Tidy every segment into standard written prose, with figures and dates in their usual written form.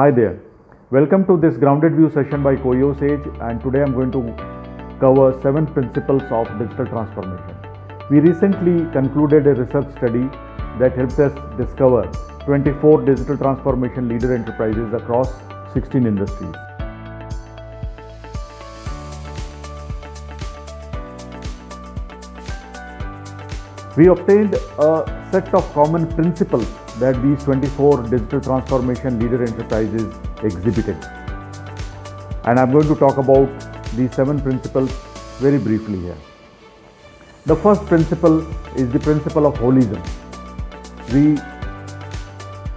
Hi there. Welcome to this grounded view session by Coeus Age, and today I'm going to cover 7 principles of digital transformation. We recently concluded a research study that helped us discover 24 digital transformation leader enterprises across 16 industries. We obtained a set of common principles that these 24 digital transformation leader enterprises exhibited. And I'm going to talk about these 7 principles very briefly here. The first principle is the principle of holism. We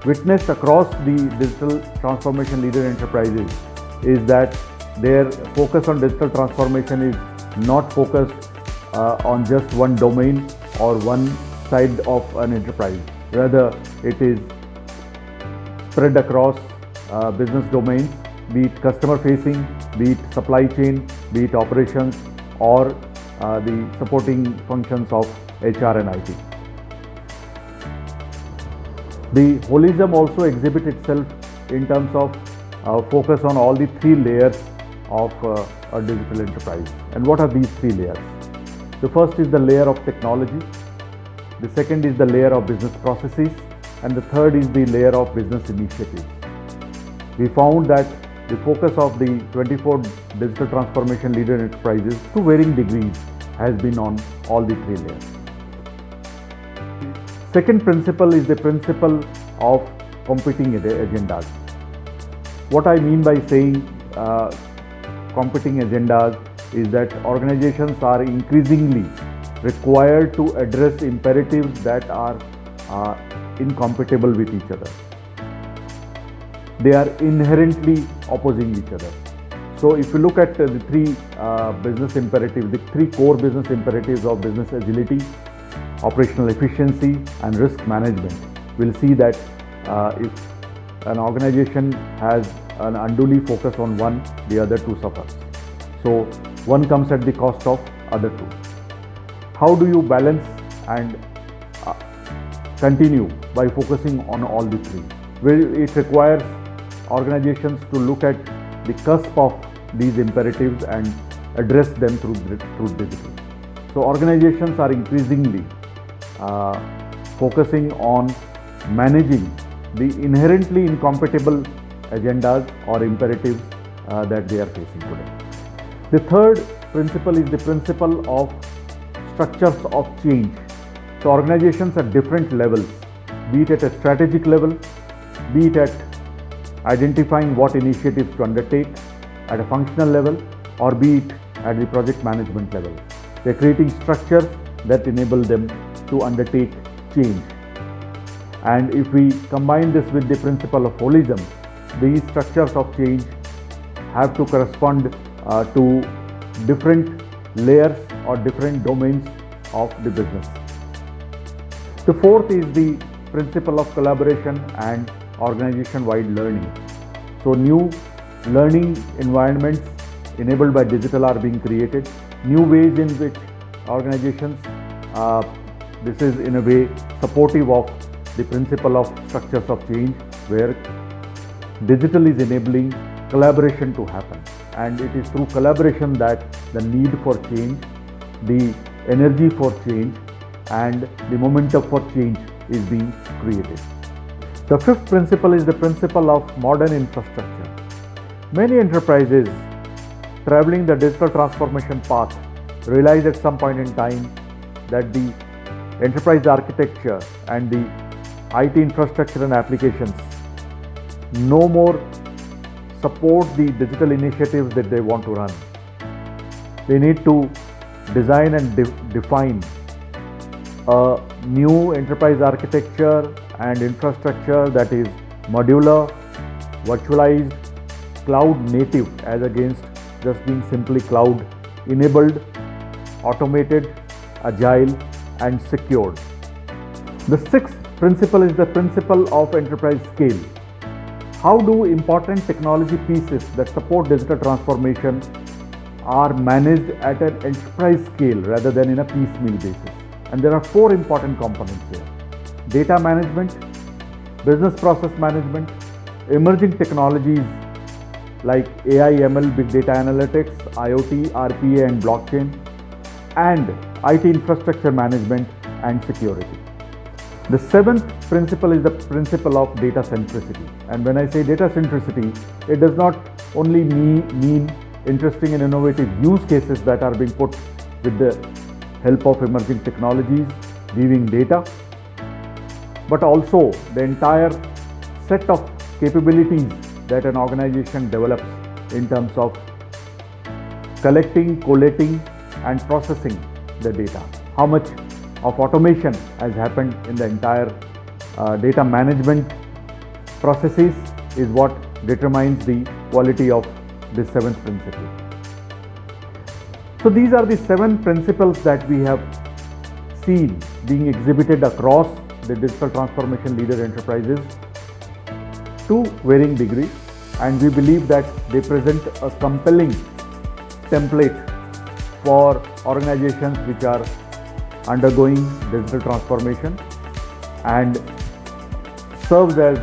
witnessed across the digital transformation leader enterprises is that their focus on digital transformation is not focused on just one domain or one side of an enterprise. Rather, it is spread across business domains, be it customer facing, be it supply chain, be it operations, or the supporting functions of HR and IT. The holism also exhibits itself in terms of focus on all the 3 layers of a digital enterprise. And what are these 3 layers? The first is the layer of technology, the second is the layer of business processes, and the third is the layer of business initiatives. We found that the focus of the 24 digital transformation leader enterprises to varying degrees has been on all the 3 layers. Second principle is the principle of competing agendas. What I mean by saying competing agendas is that organizations are increasingly required to address imperatives that are incompatible with each other. They are inherently opposing each other. So if you look at the 3 business imperatives, the 3 core business imperatives of business agility, operational efficiency and risk management, we'll see that if an organization has an unduly focus on one, the other 2 suffers. So one comes at the cost of other 2. How do you balance and continue by focusing on all the 3? Well, it requires organizations to look at the cusp of these imperatives and address them through digital. So organizations are increasingly focusing on managing the inherently incompatible agendas or imperatives that they are facing today. The third principle is the principle of structures of change. So organizations at different levels, be it at a strategic level, be it at identifying what initiatives to undertake at a functional level, or be it at the project management level. They're creating structures that enable them to undertake change. And if we combine this with the principle of holism, these structures of change have to correspond to different layers or different domains of the business. The fourth is the principle of collaboration and organization-wide learning. So new learning environments enabled by digital are being created, new ways in which organizations, this is in a way supportive of the principle of structures of change, where digital is enabling collaboration to happen. And it is through collaboration that the need for change, the energy for change, and the momentum for change is being created. The fifth principle is the principle of modern infrastructure. Many enterprises traveling the digital transformation path realize at some point in time that the enterprise architecture and the IT infrastructure and applications no more support the digital initiatives that they want to run. They need to design and define a new enterprise architecture and infrastructure that is modular, virtualized, cloud native as against just being simply cloud enabled, automated, agile and secured. The sixth principle is the principle of enterprise scale. How do important technology pieces that support digital transformation are managed at an enterprise scale rather than in a piecemeal basis? And there are 4 important components here: data management, business process management, emerging technologies like AI, ML, big data analytics, IoT, RPA and blockchain, and IT infrastructure management and security. The seventh principle is the principle of data centricity. And when I say data centricity, it does not only mean interesting and innovative use cases that are being put with the help of emerging technologies, weaving data, but also the entire set of capabilities that an organization develops in terms of collecting, collating and processing the data. How much of automation has happened in the entire data management processes is what determines the quality of this seventh principle. So these are the 7 principles that we have seen being exhibited across the digital transformation leader enterprises to varying degrees, and we believe that they present a compelling template for organizations which are undergoing digital transformation and serves as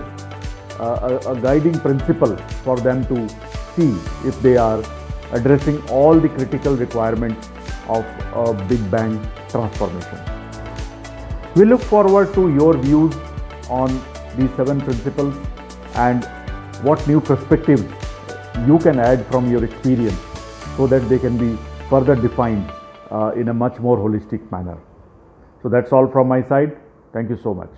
a guiding principle for them to see if they are addressing all the critical requirements of a big bang transformation. We look forward to your views on these 7 principles and what new perspectives you can add from your experience so that they can be further defined in a much more holistic manner. So that's all from my side. Thank you so much.